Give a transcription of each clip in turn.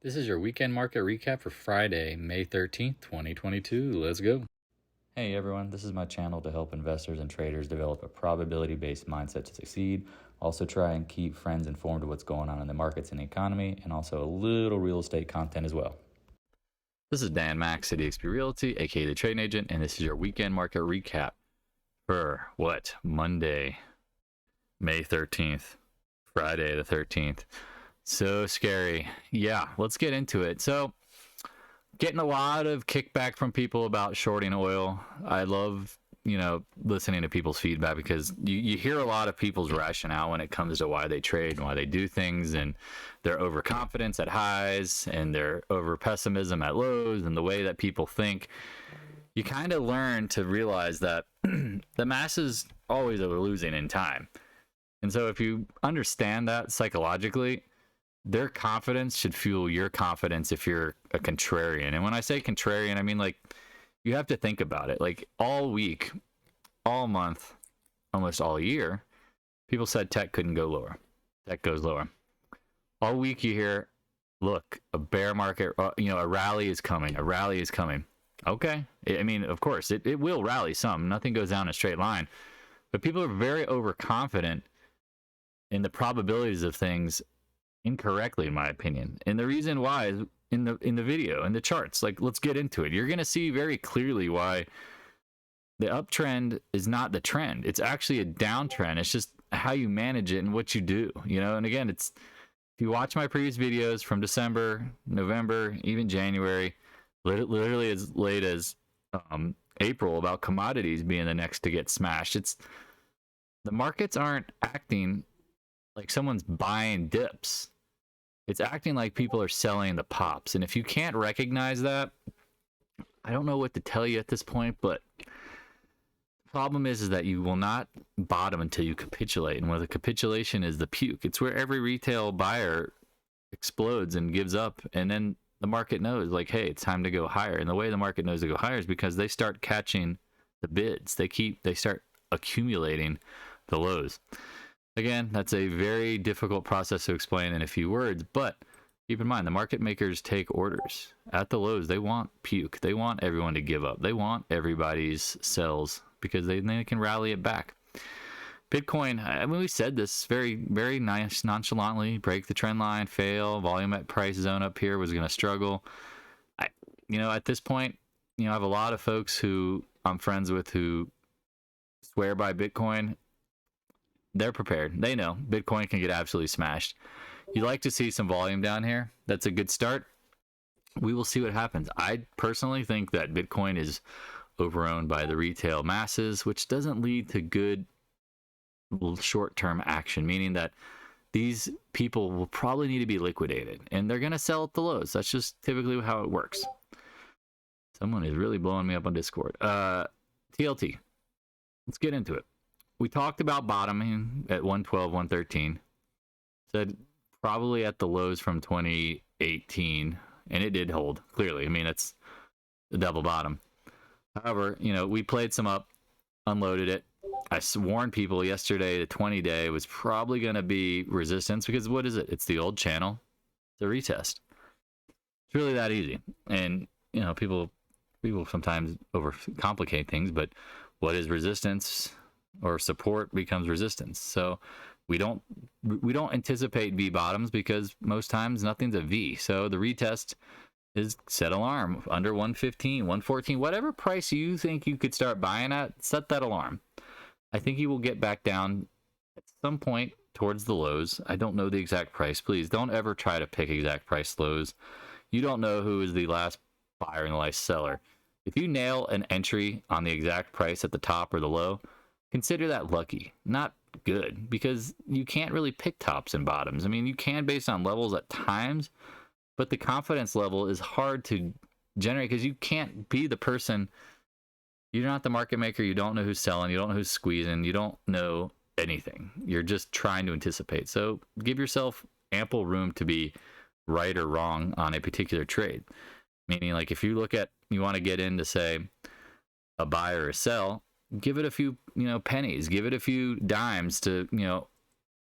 This is your weekend market recap for Friday, May 13th, 2022. Let's go. Hey everyone, this is my channel to help investors and traders develop a probability-based mindset to succeed. Also try and keep friends informed of what's going on in the markets and the economy, and also a little real estate content as well. This is Dan Max at EXPI Realty, aka the Trading Agent, and this is your weekend market recap for Monday, May 13th, Friday the 13th. So scary. Yeah, let's get into it. So, getting a lot of kickback from people about shorting oil. I love, listening to people's feedback because you hear a lot of people's rationale when it comes to why they trade and why they do things, and their overconfidence at highs and their over pessimism at lows and the way that people think. You kind of learn to realize that the masses always are losing in time. And so if you understand that psychologically, their confidence should fuel your confidence if you're a contrarian. And when I say contrarian, I mean, like, you have to think about it. Like, all week, all month, almost all year, people said tech couldn't go lower. Tech goes lower. All week you hear, look, a bear market, a rally is coming. A rally is coming. Okay. I mean, of course, it will rally some. Nothing goes down a straight line. But people are very overconfident in the probabilities of things incorrectly, in my opinion. And the reason why is in the video and the charts. Like, let's get into it. You're going to see very clearly why the uptrend is not the trend. It's actually a downtrend. It's just how you manage it and what you do, and again, if you watch my previous videos from December, November, even January, literally as late as April, about commodities being the next to get smashed. The markets aren't acting like someone's buying dips. It's acting like people are selling the pops. And if you can't recognize that, I don't know what to tell you at this point, but the problem is that you will not bottom until you capitulate. And where the capitulation is the puke. It's where every retail buyer explodes and gives up. And then the market knows, like, hey, it's time to go higher. And the way the market knows to go higher is because they start catching the bids. They start accumulating the lows. Again, that's a very difficult process to explain in a few words, but keep in mind, the market makers take orders. At the lows, they want puke. They want everyone to give up. They want everybody's sells because they can rally it back. Bitcoin, I mean, we said this very, very nice, nonchalantly, break the trend line, fail, volume at price zone up here was going to struggle. At this point, I have a lot of folks who I'm friends with who swear by Bitcoin. They're prepared. They know Bitcoin can get absolutely smashed. You like to see some volume down here. That's a good start. We will see what happens. I personally think that Bitcoin is overowned by the retail masses, which doesn't lead to good short-term action, meaning that these people will probably need to be liquidated, and they're going to sell at the lows. That's just typically how it works. Someone is really blowing me up on Discord. TLT. Let's get into it. We talked about bottoming at 112, 113. Said probably at the lows from 2018, and it did hold, clearly. I mean, it's the double bottom. However, we played some up, unloaded it. I warned people yesterday the 20-day was probably going to be resistance because what is it? It's the old channel. It's a retest. It's really that easy. And, people sometimes overcomplicate things, but what is resistance or support becomes resistance. So we don't anticipate V bottoms because most times nothing's a V. So the retest is set alarm under 115, 114, whatever price you think you could start buying at, set that alarm. I think you will get back down at some point towards the lows. I don't know the exact price. Please don't ever try to pick exact price lows. You don't know who is the last buyer and the last seller. If you nail an entry on the exact price at the top or the low, consider that lucky, not good, because you can't really pick tops and bottoms. I mean, you can based on levels at times, but the confidence level is hard to generate because you can't be the person. You're not the market maker. You don't know who's selling. You don't know who's squeezing. You don't know anything. You're just trying to anticipate. So give yourself ample room to be right or wrong on a particular trade. Meaning, like, if you want to get into, say, a buy or a sell, give it a few, pennies, give it a few dimes to,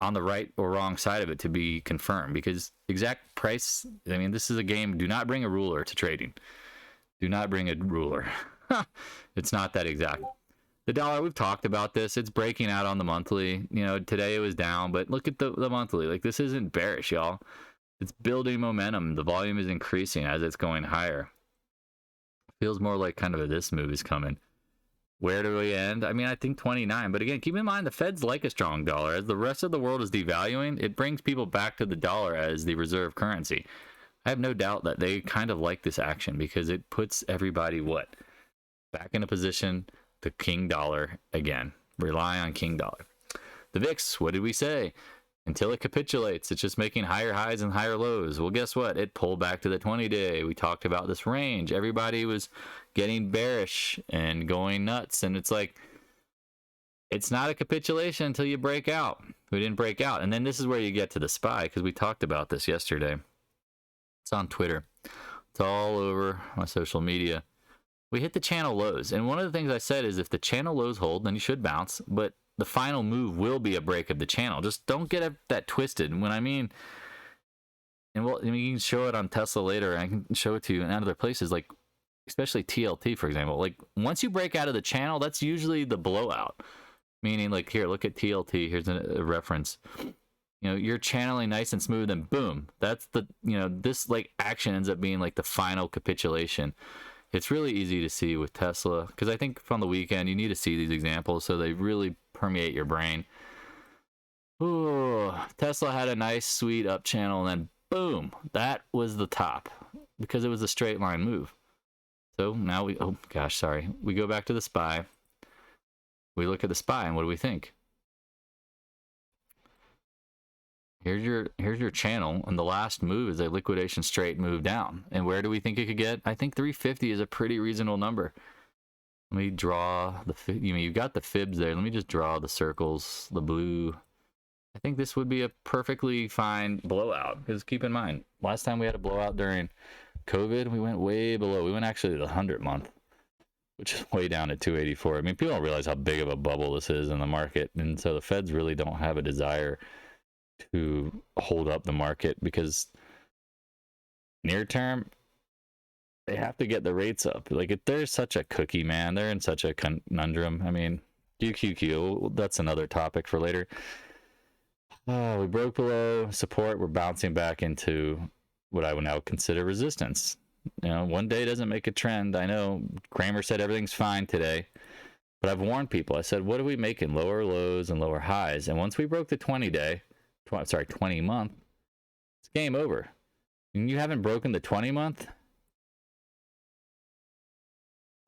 on the right or wrong side of it to be confirmed, because exact price, I mean, this is a game. Do not bring a ruler to trading. Do not bring a ruler. It's not that exact. The dollar, we've talked about this. It's breaking out on the monthly. You know, today it was down, but look at the monthly. Like, this isn't bearish, y'all. It's building momentum. The volume is increasing as it's going higher. Feels more like kind of this move is coming. Where do we end? I mean, I think 29. But again, keep in mind, the Fed's like a strong dollar. As the rest of the world is devaluing, it brings people back to the dollar as the reserve currency. I have no doubt that they kind of like this action because it puts everybody, what? Back in a position to king dollar again. Rely on king dollar. The VIX, what did we say? Until it capitulates, it's just making higher highs and higher lows. Well, guess what? It pulled back to the 20-day. We talked about this range. Everybody was getting bearish and going nuts. And it's like, it's not a capitulation until you break out. We didn't break out. And then this is where you get to the SPY, because we talked about this yesterday. It's on Twitter. It's all over my social media. We hit the channel lows. And one of the things I said is if the channel lows hold, then you should bounce. But the final move will be a break of the channel. Just don't get that twisted. When I mean, and well, I mean, you can show it on Tesla later. And I can show it to you in other places, like especially TLT, for example. Like once you break out of the channel, that's usually the blowout. Meaning, like here, look at TLT. Here's a reference. You know, you're channeling nice and smooth, and boom, that's the, you know, this like action ends up being like the final capitulation. It's really easy to see with Tesla, because I think from the weekend you need to see these examples so they really permeate your brain. Ooh, Tesla had a nice sweet up channel, and then boom, that was the top because it was a straight line move. So now we, oh gosh, sorry, we go back to the SPY. We look at the SPY, and what do we think? Here's your channel, and the last move is a liquidation straight move down. And where do we think it could get? I think 350 is a pretty reasonable number. Let me draw the, you mean, you've got the fibs there. Let me just draw the circles, the blue. I think this would be a perfectly fine blowout, because keep in mind, last time we had a blowout during COVID, we went way below. We went actually to the 100-month, which is way down at 284. I mean, people don't realize how big of a bubble this is in the market. And so the Feds really don't have a desire to hold up the market, because near term they have to get the rates up. Like, if they're such a cookie, man, they're in such a conundrum. I mean, QQQ, that's another topic for later. We broke below support. We're bouncing back into what I would now consider resistance. You know, one day doesn't make a trend. I know Kramer said everything's fine today, but I've warned people. I said, what are we making? Lower lows and lower highs. And once we broke the 20-month, it's game over. And you haven't broken the 20-month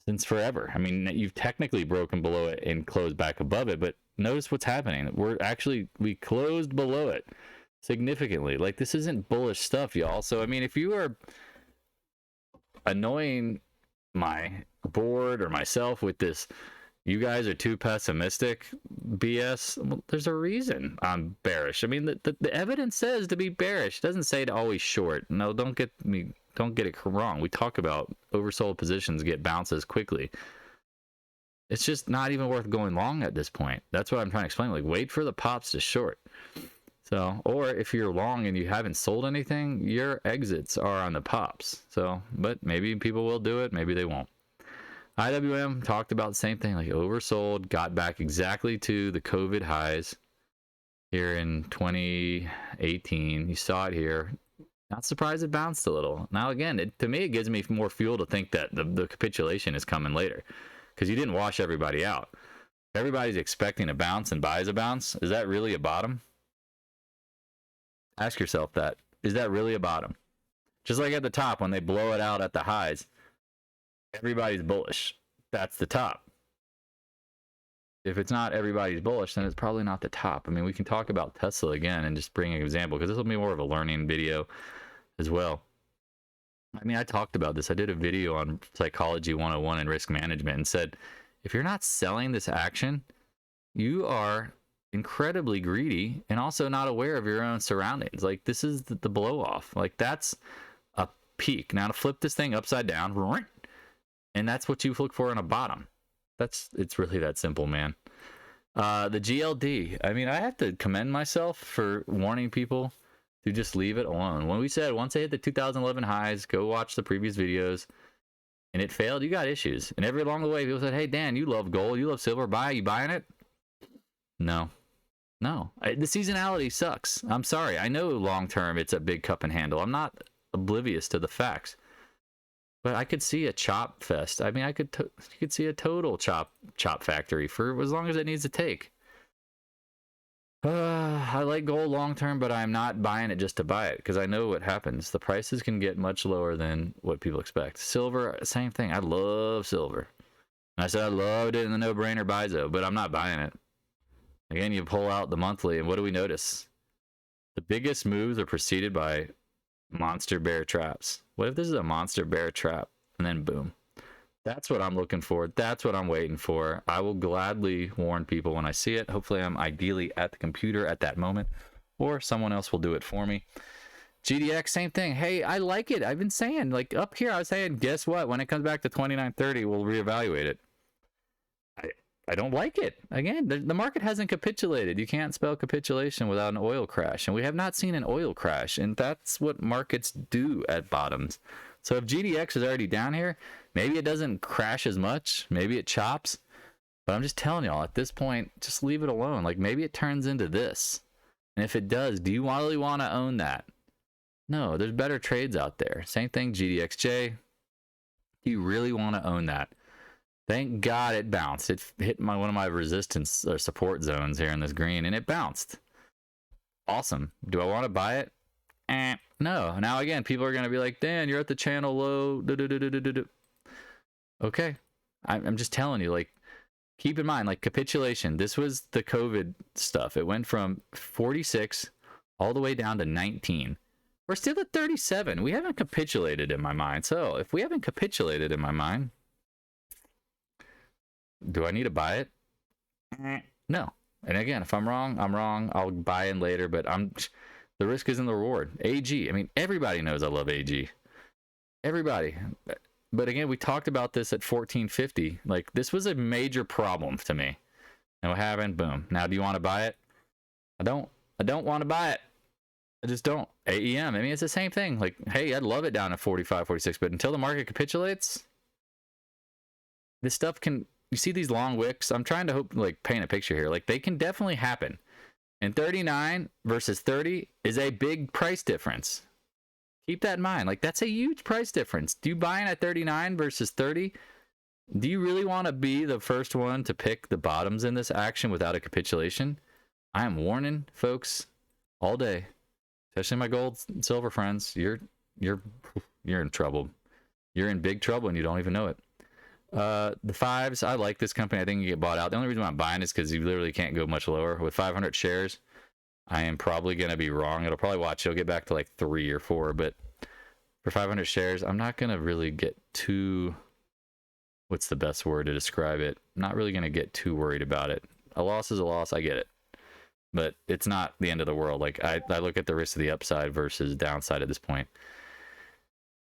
since forever. I mean, you've technically broken below it and closed back above it, but notice what's happening. We closed below it significantly. Like, this isn't bullish stuff, y'all. So, I mean, if you are annoying my board or myself with this, you guys are too pessimistic BS, well, there's a reason I'm bearish. I mean, the evidence says to be bearish. It doesn't say to always short. No, don't get it wrong. We talk about oversold positions get bounces quickly. It's just not even worth going long at this point. That's what I'm trying to explain. Like, wait for the pops to short. So, or if you're long and you haven't sold anything, your exits are on the pops. So, but maybe people will do it, maybe they won't. IWM talked about the same thing, like oversold, got back exactly to the COVID highs here in 2018. You saw it here. Not surprised it bounced a little. Now, again, to me, it gives me more fuel to think that the capitulation is coming later, because you didn't wash everybody out. Everybody's expecting a bounce and buys a bounce. Is that really a bottom? Ask yourself that. Is that really a bottom? Just like at the top, when they blow it out at the highs, everybody's bullish. That's the top. If it's not everybody's bullish, then it's probably not the top. I mean, we can talk about Tesla again and just bring an example, because this will be more of a learning video as well. I mean, I talked about this. I did a video on Psychology 101 and risk management and said, if you're not selling this action, you are incredibly greedy and also not aware of your own surroundings. Like, this is the blow off. Like, that's a peak. Now, to flip this thing upside down, and that's what you look for in a bottom. It's really that simple, man. The GLD. I mean, I have to commend myself for warning people to just leave it alone. When we said once they hit the 2011 highs, go watch the previous videos, and it failed, you got issues. And every along the way, people said, hey, Dan, you love gold, you love silver, you buying it? No. The seasonality sucks. I'm sorry. I know long term it's a big cup and handle. I'm not oblivious to the facts. But I could see a chop fest. I mean, you could see a total chop factory for as long as it needs to take. I like gold long term, but I'm not buying it just to buy it because I know what happens. The prices can get much lower than what people expect. Silver, same thing. I love silver. And I said I loved it in the no-brainer buy zone, but I'm not buying it. Again, you pull out the monthly, and what do we notice? The biggest moves are preceded by monster bear traps. What if this is a monster bear trap? And then boom. That's what I'm looking for. That's what I'm waiting for. I will gladly warn people when I see it. Hopefully I'm ideally at the computer at that moment, or someone else will do it for me. GDX, same thing. Hey, I like it. I've been saying, like up here, I was saying, guess what? When it comes back to 29.30, we'll reevaluate it. I don't like it. Again, the market hasn't capitulated. You can't spell capitulation without an oil crash. And we have not seen an oil crash. And that's what markets do at bottoms. So if GDX is already down here, maybe it doesn't crash as much. Maybe it chops. But I'm just telling y'all, at this point, just leave it alone. Like maybe it turns into this. And if it does, do you really want to own that? No, there's better trades out there. Same thing, GDXJ. Do you really want to own that? Thank God it bounced. It hit one of my resistance or support zones here in this green, and it bounced. Awesome. Do I want to buy it? No. Now, again, people are going to be like, Dan, you're at the channel low. Okay. I'm just telling you, like, keep in mind, like, capitulation. This was the COVID stuff. It went from 46 all the way down to 19. We're still at 37. We haven't capitulated in my mind. So if we haven't capitulated in my mind, do I need to buy it? No. And again, if I'm wrong, I'm wrong. I'll buy in later, but the risk isn't the reward. AG. I mean, everybody knows I love AG. Everybody. But again, we talked about this at 1450. Like, this was a major problem to me. And what happened? Boom. Now, do you want to buy it? I don't want to buy it. I just don't. AEM. I mean, it's the same thing. Like, hey, I'd love it down at 45, 46, but until the market capitulates, this stuff can... You see these long wicks? I'm trying to paint a picture here. Like, they can definitely happen. And 39 versus 30 is a big price difference. Keep that in mind. Like, that's a huge price difference. Do you buy in at 39 versus 30? Do you really want to be the first one to pick the bottoms in this action without a capitulation? I am warning folks all day, especially my gold and silver friends. You're in trouble. You're in big trouble and you don't even know it. The fives, I like this company. I think you get bought out. The only reason why I'm buying is because you literally can't go much lower. With 500 shares, I am probably going to be wrong. It'll get back to like 3 or 4, but for 500 shares, I'm not going to really get too, what's the best word to describe it? I'm not really going to get too worried about it. A loss is a loss. I get it, but it's not the end of the world. Like I look at the risk of the upside versus downside at this point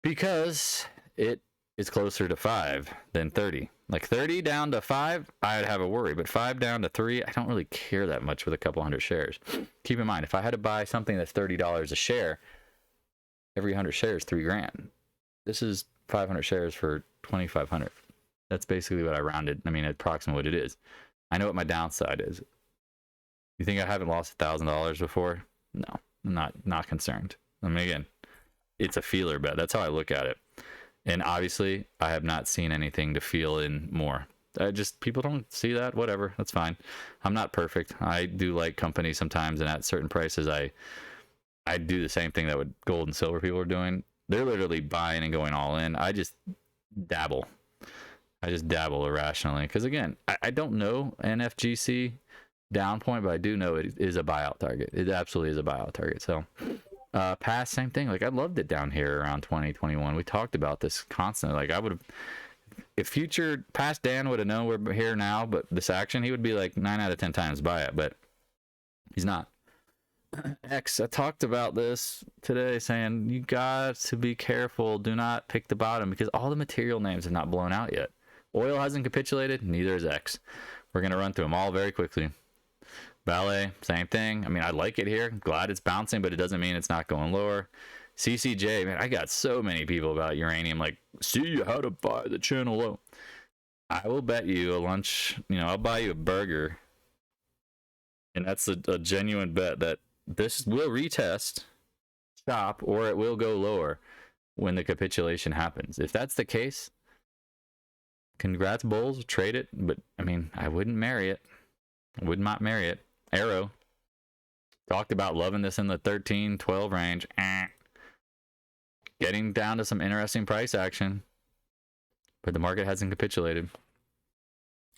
because it is closer to 5 than 30. Like 30 down to 5, I'd have a worry, but 5 down to 3, I don't really care that much with a couple hundred shares. Keep in mind, if I had to buy something that's $30 a share, every 100 shares, $3,000. This is 500 shares for 2,500. That's basically what I rounded. I mean, approximately what it is. I know what my downside is. You think I haven't lost $1,000 before? No, I'm not concerned. I mean, again, it's a feeler bet. That's how I look at it. And obviously, I have not seen anything to feel in more. People don't see that. Whatever, that's fine. I'm not perfect. I do like companies sometimes, and at certain prices, I do the same thing that what gold and silver people are doing. They're literally buying and going all in. I just dabble. Irrationally. Because again, I don't know NFGC down point, but I do know it is a buyout target. It absolutely is a buyout target. So PAAS, same thing. Like I loved it down here around 2021. We talked about this constantly. Like I would have, if future past Dan would have known we're here now, but this action, he would be like 9 out of 10 times buy it, but he's not. X, I talked about this today, saying you got to be careful. Do not pick the bottom because all the material names have not blown out yet. Oil hasn't capitulated, neither is X. We're going to run through them all very quickly. VALE, same thing. I mean, I like it here. Glad it's bouncing, but it doesn't mean it's not going lower. CCJ, man, I got so many people about uranium, like, see how to buy the channel low. I will bet you a lunch, I'll buy you a burger. And that's a genuine bet that this will retest, stop, or it will go lower when the capitulation happens. If that's the case, congrats, bulls, trade it. But, I mean, I wouldn't marry it. I would not marry it. Arrow. Talked about loving this in the 13, 12 range. Getting down to some interesting price action. But the market hasn't capitulated.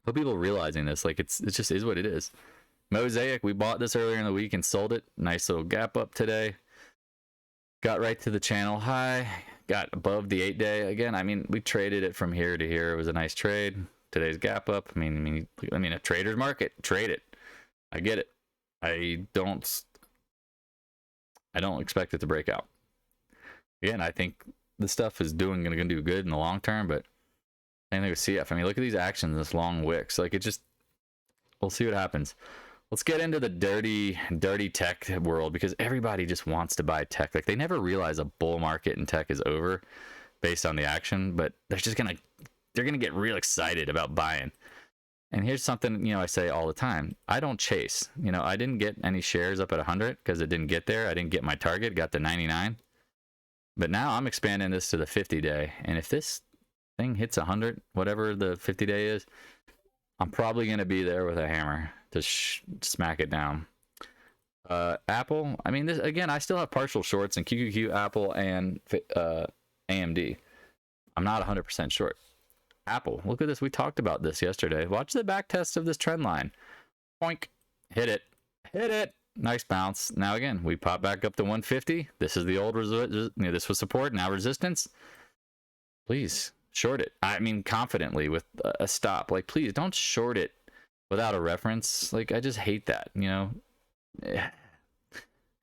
Hope people realizing this. Like, it just is what it is. Mosaic, we bought this earlier in the week and sold it. Nice little gap up today. Got right to the channel high. Got above the 8-day. Again, I mean, we traded it from here to here. It was a nice trade. Today's gap up. I mean, a trader's market. Trade it. I get it. I don't expect it to break out. Again, I think this stuff is going to do good in the long term, but same thing with CF. I mean, look at these actions, this long wicks. Like, we'll see what happens. Let's get into the dirty tech world, because everybody just wants to buy tech. Like, they never realize a bull market in tech is over based on the action, but they're gonna get real excited about buying. And here's something, I say all the time. I don't chase. I didn't get any shares up at 100 because it didn't get there. I didn't get my target, got to 99. But now I'm expanding this to the 50-day. And if this thing hits 100, whatever the 50-day is, I'm probably going to be there with a hammer to smack it down. Apple, I mean, this again, I still have partial shorts in QQQ, Apple, and AMD. I'm not 100% short. Apple, look at this. We talked about this yesterday. Watch the back test of this trend line. Boink. Hit it. Nice bounce. Now again, we pop back up to 150. This is the old this was support, now resistance. Please short it. I mean, confidently with a stop. Like, please don't short it without a reference. Like, I just hate that, because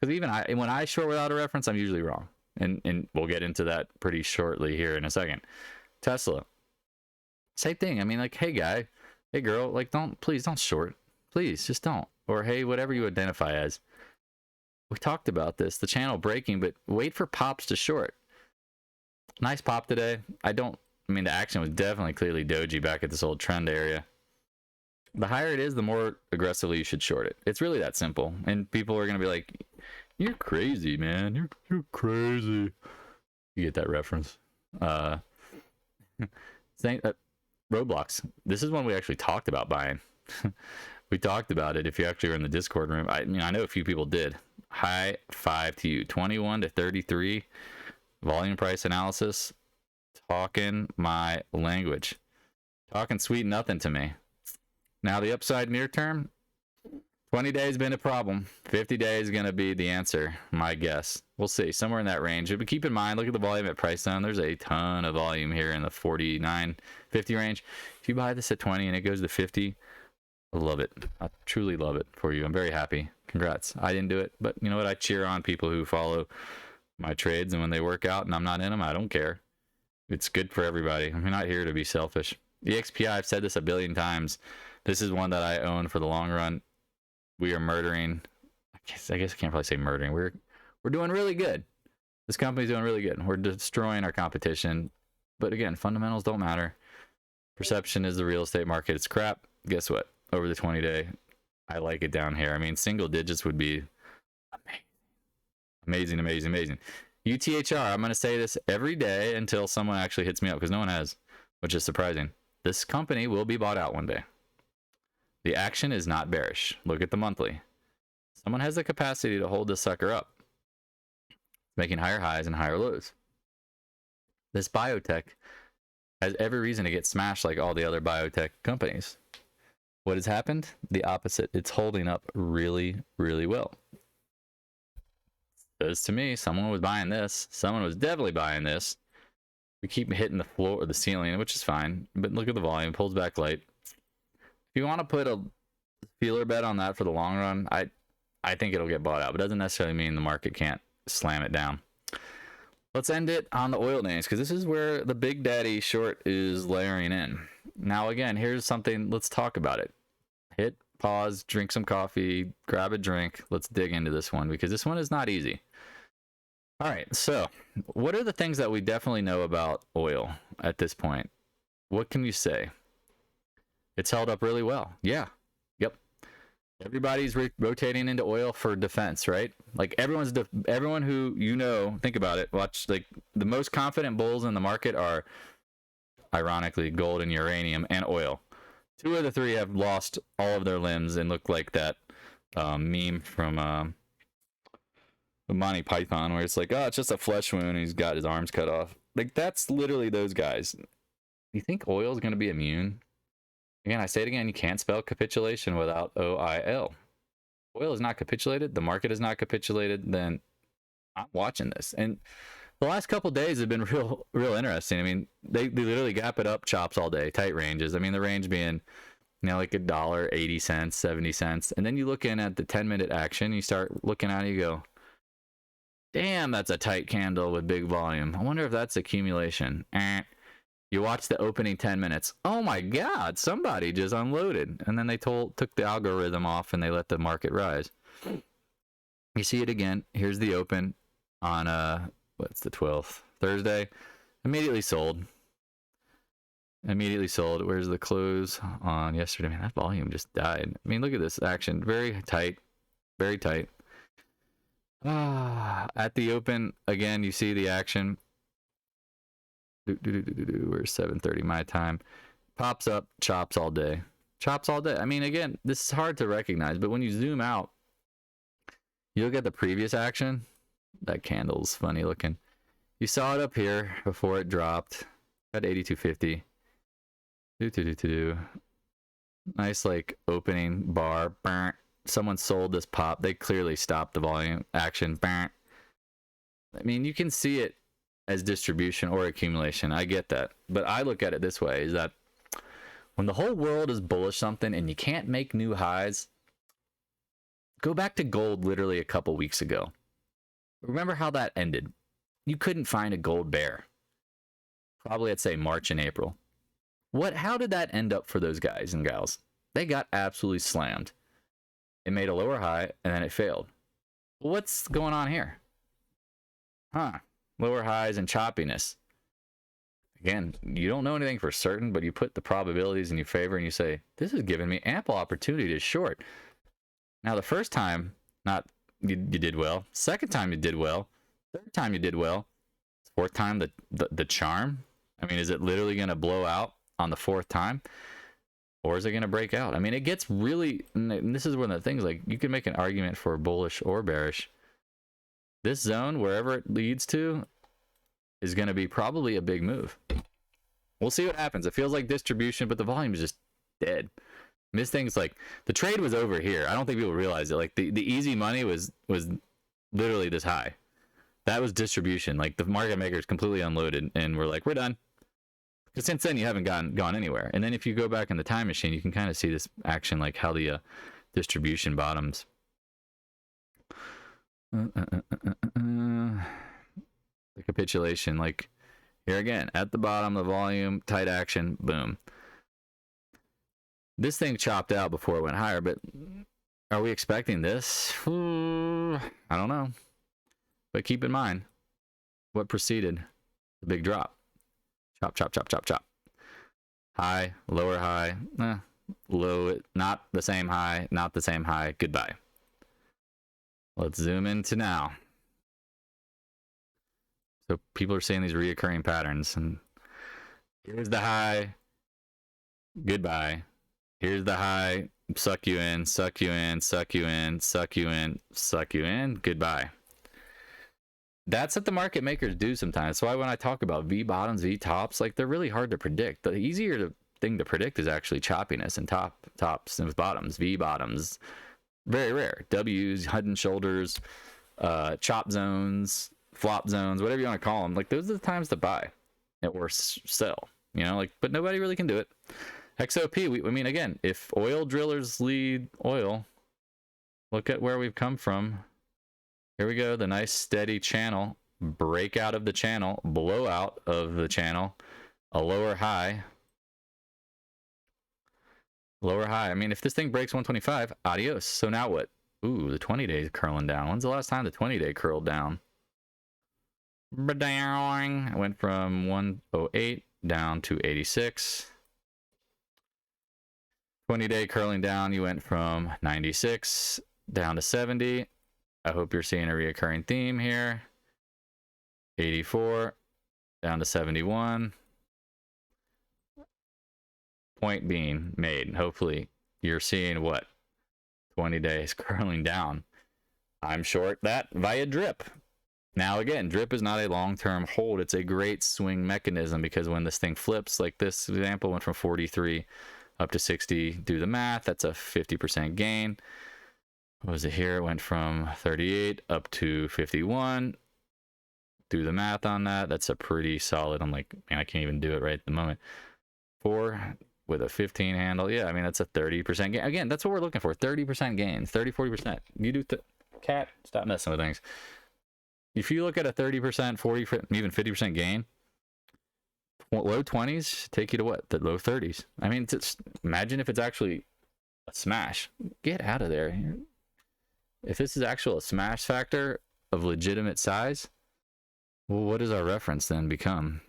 even when I short without a reference, I'm usually wrong. And we'll get into that pretty shortly here in a second. Tesla, same thing. I mean, like, hey guy, hey girl, like, please don't short. Please just don't. Or hey, whatever you identify as. We talked about this, the channel breaking, but wait for pops to short. Nice pop today. The action was definitely clearly doji back at this old trend area. The higher it is, the more aggressively you should short it. It's really that simple. And people are going to be like, you're crazy, man. You're crazy. You get that reference. Roblox. This is one we actually talked about buying. We talked about it. If you actually were in the Discord room, I know a few people did. High five to you. 21 to 33. Volume price analysis. Talking my language. Talking sweet nothing to me. Now the upside near term. 20 days been a problem. 50 days going to be the answer, my guess. We'll see. Somewhere in that range. But keep in mind, look at the volume at price zone. There's a ton of volume here in the 49, 50 range. If you buy this at 20 and it goes to 50, I love it. I truly love it for you. I'm very happy. Congrats. I didn't do it, but you know what? I cheer on people who follow my trades, and when they work out and I'm not in them, I don't care. It's good for everybody. I'm not here to be selfish. EXPI, I've said this a billion times. This is one that I own for the long run. We are murdering. I guess I can't probably say murdering. We're doing really good. This company's doing really good. We're destroying our competition. But again, fundamentals don't matter. Perception is the real estate market. It's crap. Guess what? Over the 20-day, I like it down here. I mean, single digits would be amazing. UTHR, I'm going to say this every day until someone actually hits me up, because no one has, which is surprising. This company will be bought out one day. The action is not bearish. Look at the monthly. Someone has the capacity to hold this sucker up, making higher highs and higher lows. This biotech has every reason to get smashed like all the other biotech companies. What has happened? The opposite. It's holding up really, really well. Says to me, someone was buying this. Someone was definitely buying this. We keep hitting the floor or the ceiling, which is fine. But look at the volume. Pulls back light. If you want to put a feeler bet on that for the long run, I think it'll get bought out. But it doesn't necessarily mean the market can't slam it down. Let's end it on the oil names, because this is where the big daddy short is layering in. Now, again, here's something. Let's talk about it. hit pause, drink some coffee, grab a drink. Let's dig into this one because this one is not easy. All right, so what are the things that we definitely know about oil at this point? What can you say? It's held up really well. Yeah. Yep. Everybody's rotating into oil for defense, right? Like everyone who think about it, watch, like the most confident bulls in the market are ironically gold and uranium and oil. 2 of the 3 have lost all of their limbs and look like that meme from Monty Python where it's like, oh, it's just a flesh wound and he's got his arms cut off. Like that's literally those guys. You think oil is going to be immune? Again, I say it again, you can't spell capitulation without OIL. Oil is not capitulated, the market is not capitulated, then I'm watching this. And the last couple days have been real interesting. I mean, they literally gap it up, chops all day, tight ranges. I mean, the range being, like $1, 80 cents, 70 cents. And then you look in at the 10-minute action, you start looking at it, you go, damn, that's a tight candle with big volume. I wonder if that's accumulation. You watch the opening 10 minutes. Oh my God, somebody just unloaded. And then they took the algorithm off and they let the market rise. You see it again. Here's the open on, what's the 12th? Thursday. Immediately sold. Immediately sold. Where's the close on yesterday? Man, that volume just died. I mean, look at this action. Very tight. Very tight. At the open, again, you see the action. Where's 7:30 my time? Pops up, chops all day. Chops all day. I mean, again, this is hard to recognize, but when you zoom out, you look at the previous action. That candle's funny looking. You saw it up here before it dropped at 82.50. Nice like opening bar. Someone sold this pop. They clearly stopped the volume action. I mean, you can see it as distribution or accumulation. I get that. But I look at it this way, is that when the whole world is bullish something and you can't make new highs, go back to gold literally a couple weeks ago. Remember how that ended? You couldn't find a gold bear. Probably at say March and April. How did that end up for those guys and gals? They got absolutely slammed. It made a lower high and then it failed. What's going on here? Lower highs and choppiness. Again, you don't know anything for certain, but you put the probabilities in your favor and you say, this is giving me ample opportunity to short. Now, the first time, you did well. Second time, you did well. Third time, you did well. Fourth time, the charm. I mean, is it literally going to blow out on the fourth time? Or is it going to break out? I mean, it gets really, and this is one of the things, like, you can make an argument for bullish or bearish. This zone, wherever it leads to, is going to be probably a big move. We'll see what happens. It feels like distribution, but the volume is just dead. And this thing's like, the trade was over here. I don't think people realize it. Like, the easy money was literally this high. That was distribution. Like, the market makers completely unloaded, and we're like, we're done. Because since then, you haven't gone anywhere. And then if you go back in the time machine, you can kind of see this action, like how the distribution bottoms. The capitulation, like here again, at the bottom, the volume, tight action, boom. This thing chopped out before it went higher, but are we expecting this? I don't know. But keep in mind what preceded the big drop. Chop, chop, chop, chop, chop. High, lower high, low, not the same high, not the same high. Goodbye. Let's zoom into now. So people are seeing these reoccurring patterns, and here's the high. Goodbye. Here's the high. Suck you in, suck you in, suck you in, suck you in, suck you in. Goodbye. That's what the market makers do sometimes. That's why when I talk about V bottoms, V tops, like they're really hard to predict. The easier thing to predict is actually choppiness and tops and bottoms, V bottoms. Very rare. W's, head and shoulders, chop zones, flop zones, whatever you want to call them. Like those are the times to buy or sell. Like, but nobody really can do it. XOP, I mean, again, if oil drillers lead oil, look at where we've come from. Here we go, the nice steady channel, breakout of the channel, blowout of the channel, a lower high. Lower high. I mean, if this thing breaks 125, adios. So now what? Ooh, the 20-day is curling down. When's the last time the 20-day curled down? I went from 108 down to 86. 20-day curling down, you went from 96 down to 70. I hope you're seeing a reoccurring theme here. 84 down to 71. Point being made. Hopefully you're seeing what? 20 days curling down. I'm short that via drip. Now again, drip is not a long-term hold. It's a great swing mechanism because when this thing flips, like this example went from 43 up to 60, do the math, that's a 50% gain. What was it here? It went from 38 up to 51. Do the math on that. That's a pretty solid. I'm like, man, I can't even do it right at the moment. 4 with a 15 handle. Yeah, I mean, that's a 30% gain. Again, that's what we're looking for. 30% gains, 30, 40%. You do, cat, stop messing with things. If you look at a 30%, 40, even 50% gain, low 20s take you to what? The low 30s. I mean, just imagine if it's actually a smash. Get out of there. If this is actual a smash factor of legitimate size, well, what does our reference then become?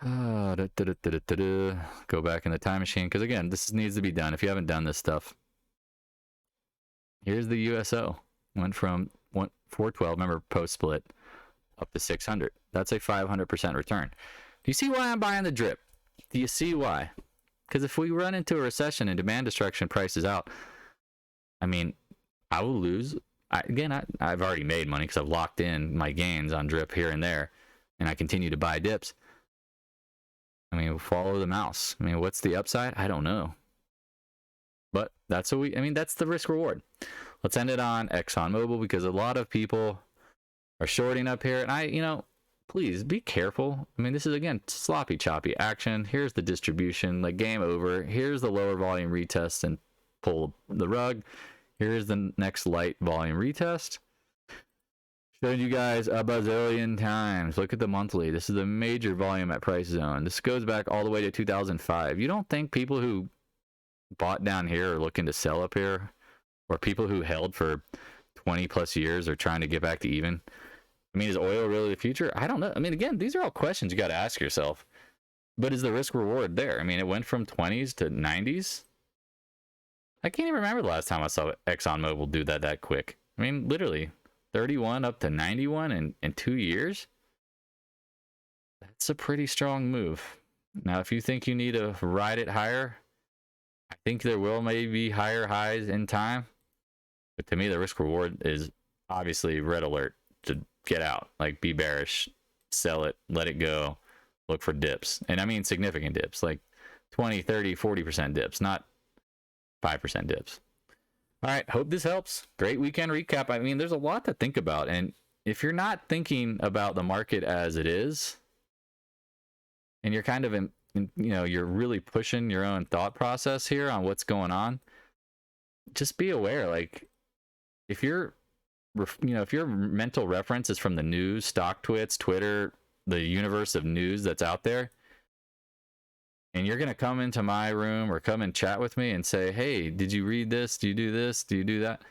Go back in the time machine, because again, this needs to be done. If you haven't done this stuff, here's the USO. Went from 412, remember post split, up to 600. That's a 500% return. Do you see why I'm buying the drip? Do you see why? Because if we run into a recession and demand destruction prices out, I mean, I will lose. I've already made money because I've locked in my gains on drip here and there, and I continue to buy dips. I mean, follow the mouse. I mean, what's the upside? I don't know. But that's what that's the risk reward. Let's end it on ExxonMobil because a lot of people are shorting up here. And please be careful. I mean, this is, again, sloppy, choppy action. Here's the distribution, like game over. Here's the lower volume retest and pull the rug. Here's the next light volume retest. Showed you guys a bazillion times. Look at the monthly. This is a major volume at price zone. This goes back all the way to 2005. You don't think people who bought down here are looking to sell up here? Or people who held for 20 plus years are trying to get back to even? I mean, is oil really the future? I don't know. I mean, again, these are all questions you got to ask yourself. But is the risk reward there? I mean, it went from 20s to 90s. I can't even remember the last time I saw ExxonMobil do that quick. I mean, literally 31 up to 91 in 2 years. That's a pretty strong move. Now, if you think you need to ride it higher, I think there will maybe be higher highs in time. But to me, the risk reward is obviously red alert to get out. Like, be bearish, sell it, let it go, look for dips. And I mean significant dips, like 20, 30, 40% dips, not 5% dips. All right, hope this helps. Great weekend recap. I mean, there's a lot to think about. And if you're not thinking about the market as it is, and you're kind of you're really pushing your own thought process here on what's going on, just be aware. Like, if your mental reference is from the news, stock twits, Twitter, the universe of news that's out there, and you're going to come into my room or come and chat with me and say, hey, did you read this? Do you do this? Do you do that?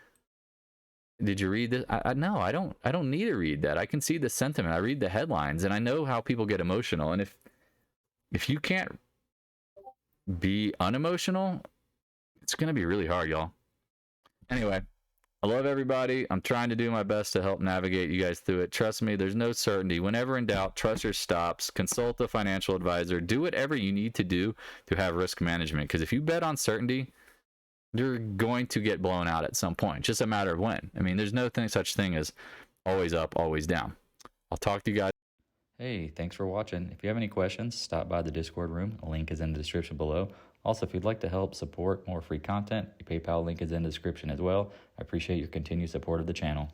Did you read this? No, I don't need to read that. I can see the sentiment. I read the headlines and I know how people get emotional. And if you can't be unemotional, it's going to be really hard, y'all. Anyway, I love everybody. I'm trying to do my best to help navigate you guys through it. Trust me, there's no certainty. Whenever in doubt, trust your stops. Consult a financial advisor. Do whatever you need to do to have risk management. Because if you bet on certainty, you're going to get blown out at some point. Just a matter of when. I mean, there's no such thing as always up, always down. I'll talk to you guys. Hey, thanks for watching. If you have any questions, stop by the Discord room. A link is in the description below. Also, if you'd like to help support more free content, the PayPal link is in the description as well. I appreciate your continued support of the channel.